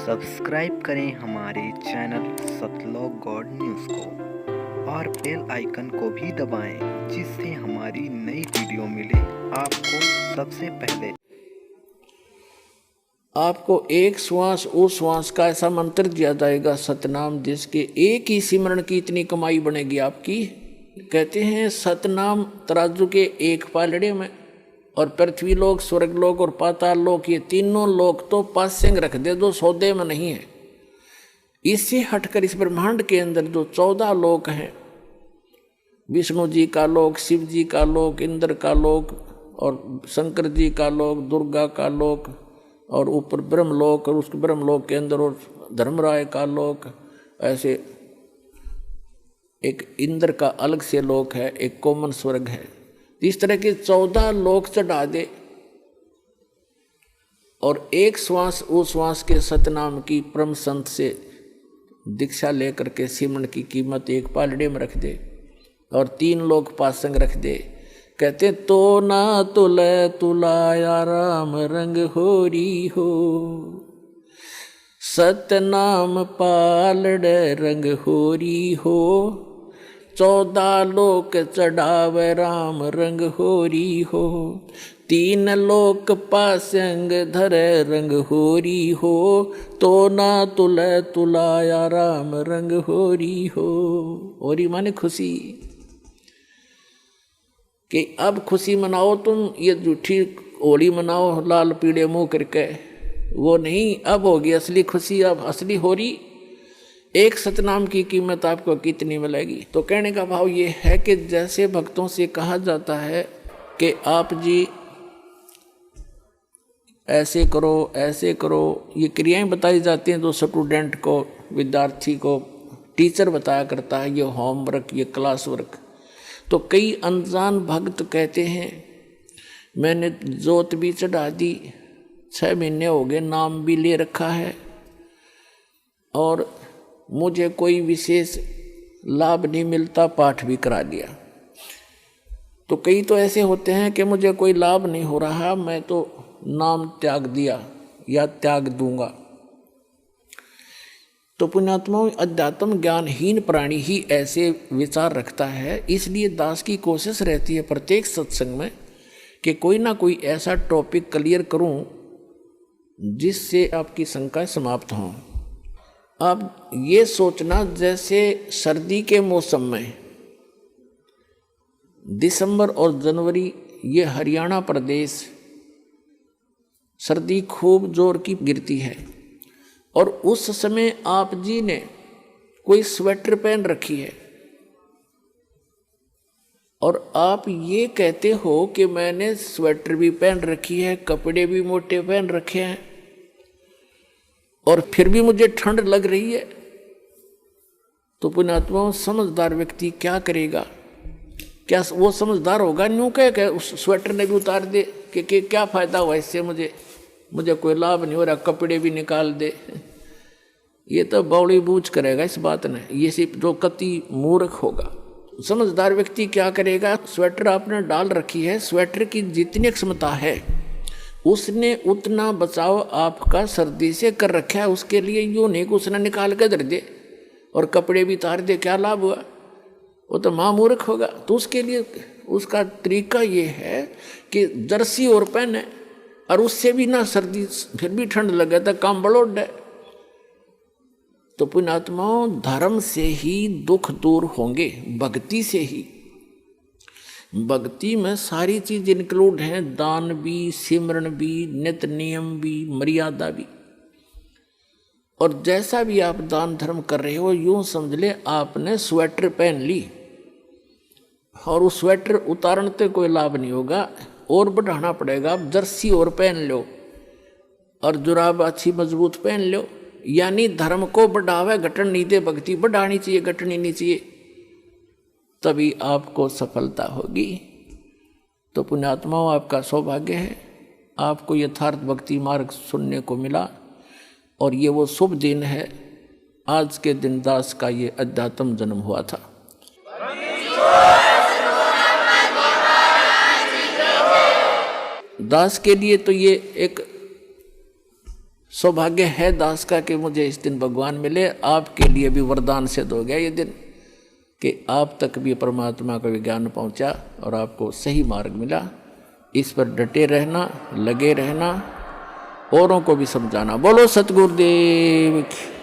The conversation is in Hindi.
सब्सक्राइब करें हमारे चैनल सतलोक गॉड न्यूज़ को और बेल आइकन को भी दबाएं जिससे हमारी नई वीडियो मिले आपको सबसे पहले। आपको एक श्वास उस श्वास का ऐसा मंत्र दिया जाएगा सतनाम, जिसके एक ही सिमरण की इतनी कमाई बनेगी आपकी। कहते हैं सतनाम तराजू के एक पालड़े में, और पृथ्वी लोक, स्वर्ग लोक और पाताल लोक, ये तीनों लोक तो पासेंग रख दे जो सौदे में नहीं है। इससे हटकर इस ब्रह्मांड के अंदर जो 14 लोक हैं, विष्णु जी का लोक, शिव जी का लोक, इंद्र का लोक और शंकर जी का लोक, दुर्गा का लोक, और ऊपर ब्रह्मलोक, और उस ब्रह्मलोक के अंदर और धर्मराय का लोक, ऐसे एक इंद्र का अलग से लोक है, एक कॉमन स्वर्ग है। इस तरह के 14 लोक चढ़ा दे और एक श्वास उस श्वास के सतनाम की परम संत से दीक्षा लेकर के सिमरण की कीमत एक पालड़े में रख दे और 3 लोक पासंग रख दे। कहते तो ना तुले तुलाया राम रंग होरी हो, सतनाम पालड़े रंग होरी हो, 14 लोक चढ़ावे राम रंग होरी हो, 3 लोक पासंग धरे रंग होरी हो, तो ना तुले तुलाया राम रंग होरी हो। होरी माने खुशी, कि अब खुशी मनाओ तुम, ये झूठी होली मनाओ लाल पीड़े मुंह करके, वो नहीं, अब होगी असली खुशी, अब असली होरी। एक सतनाम की कीमत आपको कितनी मिलेगी? तो कहने का भाव ये है कि जैसे भक्तों से कहा जाता है कि आप जी ऐसे करो ऐसे करो, ये क्रियाएं बताई जाती हैं जो स्टूडेंट को, विद्यार्थी को टीचर बताया करता है, ये होमवर्क, ये क्लास वर्क। तो कई अनजान भक्त कहते हैं मैंने जोत भी चढ़ा दी, 6 महीने हो गए, नाम भी ले रखा है और मुझे कोई विशेष लाभ नहीं मिलता, पाठ भी करा दिया। तो कई तो ऐसे होते हैं कि मुझे कोई लाभ नहीं हो रहा, मैं तो नाम त्याग दिया या त्याग दूंगा। तो पुण्यात्माओं, अध्यात्म ज्ञानहीन प्राणी ही ऐसे विचार रखता है। इसलिए दास की कोशिश रहती है प्रत्येक सत्संग में कि कोई ना कोई ऐसा टॉपिक क्लियर करूं जिससे आपकी शंकाएं समाप्त हों। अब ये सोचना, जैसे सर्दी के मौसम में दिसंबर और जनवरी, ये हरियाणा प्रदेश सर्दी खूब जोर की गिरती है, और उस समय आप जी ने कोई स्वेटर पहन रखी है और आप ये कहते हो कि मैंने स्वेटर भी पहन रखी है, कपड़े भी मोटे पहन रखे हैं और फिर भी मुझे ठंड लग रही है। तो पुण्यात्माओं, समझदार व्यक्ति क्या करेगा? क्या वो समझदार होगा? न्यू कह उस स्वेटर ने भी उतार दे कि क्या फायदा हुआ इससे, मुझे कोई लाभ नहीं हो रहा, कपड़े भी निकाल दे। ये तो बौड़ी बूझ करेगा इस बात ने, ये सिर्फ जो कति मूर्ख होगा। समझदार व्यक्ति क्या करेगा? स्वेटर आपने डाल रखी है, स्वेटर की जितनी क्षमता है उसने उतना बचाव आपका सर्दी से कर रखा है, उसके लिए यूं नहीं कि उसने निकाल कर धर दे और कपड़े भी उतार दे, क्या लाभ हुआ? वो तो महामूर्ख होगा। तो उसके लिए उसका तरीका ये है कि जर्सी और पहने, और उससे भी ना सर्दी, फिर भी ठंड लगे तो काम बड़ोड है। तो पुण्यात्माओं, धर्म से ही दुख दूर होंगे, भक्ति से ही। भक्ति में सारी चीज इंक्लूड हैं, दान भी, सिमरण भी, नित्य नियम भी, मर्यादा भी। और जैसा भी आप दान धर्म कर रहे हो, यूं समझ ले आपने स्वेटर पहन ली और उस स्वेटर उतारने से कोई लाभ नहीं होगा, और बढ़ाना पड़ेगा। आप जर्सी और पहन लो और जुराब अच्छी मजबूत पहन लो, यानी धर्म को बढ़ावे, घटन नहीं दे। भक्ति बढ़ानी चाहिए, घटनी नहीं चाहिए, तभी आपको सफलता होगी। तो पुण्यात्माओं, आपका सौभाग्य है, आपको यथार्थ भक्ति मार्ग सुनने को मिला, और ये वो शुभ दिन है। आज के दिन दास का ये अध्यात्म जन्म हुआ था। दास के लिए तो ये एक सौभाग्य है दास का कि मुझे इस दिन भगवान मिले। आपके लिए भी वरदान सिद्ध हो गया ये दिन कि आप तक भी परमात्मा का विज्ञान पहुंचा और आपको सही मार्ग मिला। इस पर डटे रहना, लगे रहना, औरों को भी समझाना। बोलो सतगुरुदेव की।